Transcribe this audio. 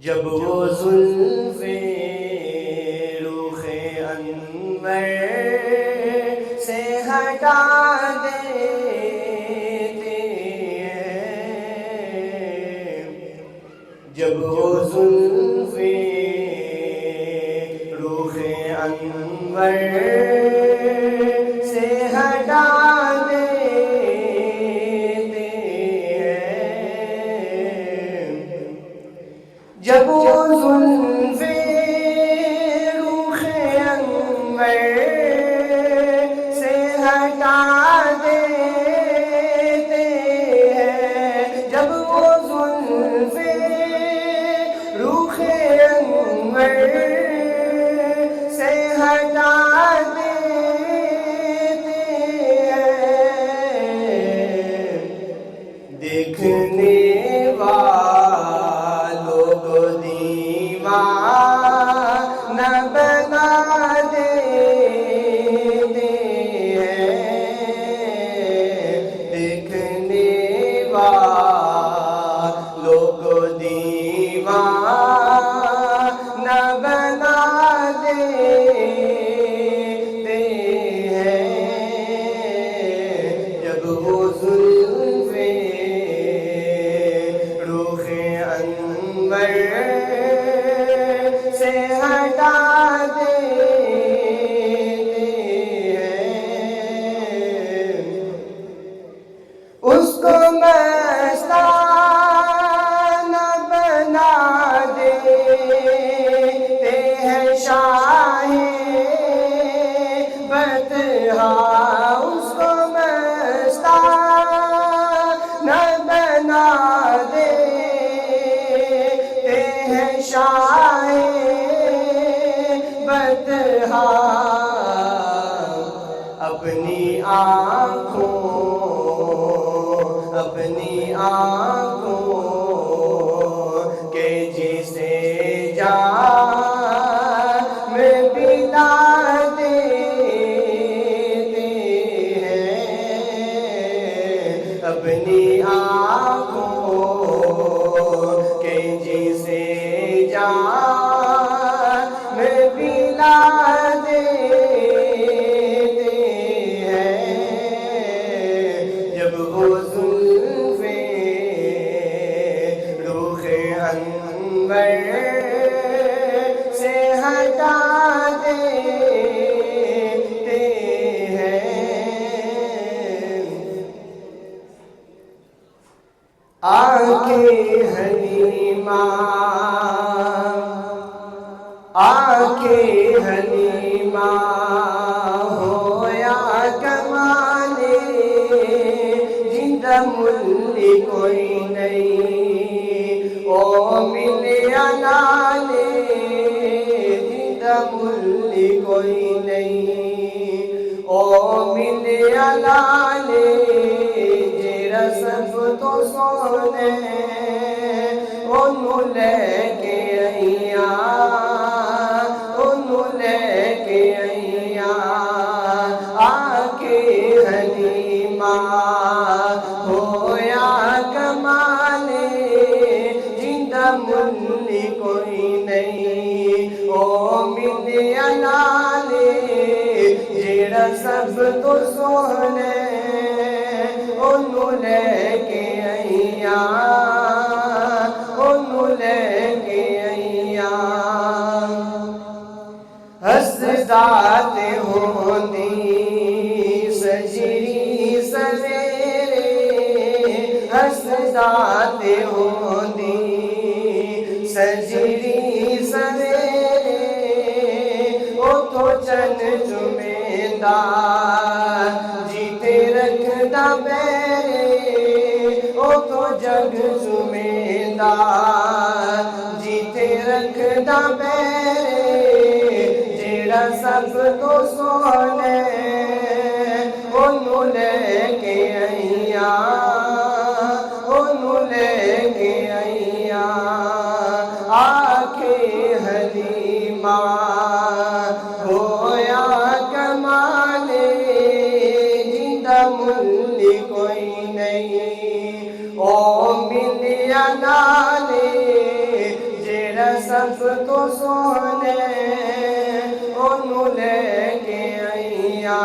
جب وہ زلف رخ انور سے ہٹا دیتے ہیں، جب وہ زلف رخ انور سے ہٹا دیتے ہیں، جب وہ زلف رخ انور سے ہٹا دیتے ہیں، جب وہ زلف رخ انور سے ہٹا دیتے ہیں، دیکھنے والوں کو دیوانہ بنا دیتے ہیں، دیکھنے والوں کو دیوانہ بنا دیتے ہیں، جب وہ زلف رخ انور سے ہٹا دیتے ہیں، اس کو مستانہ بنا دیتے ہیں شاہ بطحا، اس کو مستانہ بنا دیتے ہیں شاہ بطحا، اپنی آنکھوں کے جسے جام پلا دیتے ہیں، اپنی آنکھوں کے جسے جام پلا دیتے ہیں، جب وہ زلف رخ انور سے ہٹا دیتے ہیں، آنکھیں حلیمہ ہو یا کمال زندہ ملی کوئی نہیں، او مل علال زندہ ملی کوئی نہیں، او مل علال جیرا سب تو سونے انہوں لے کے آکے حلیمہ ہو یا کمال زندہ ملی کوئی نہیں، او مل علال جیڑا سب تو سونے انہوں لے کے حسدات ہوندی سجری سویرے، حسدات ہوندی سجری سویرے، او تو چن جمیندہ جیتے رکھدا بیرے، او تو جگ جمیندہ جیتے رکھدا بیرے، جیڑا سب تو سونے انہوں لے کے آکے حلیمہ ہو یا کمال زندہ ملی کوئی نہیں، او مل علال میرا سب تو سونے انہوں لے کے آئیا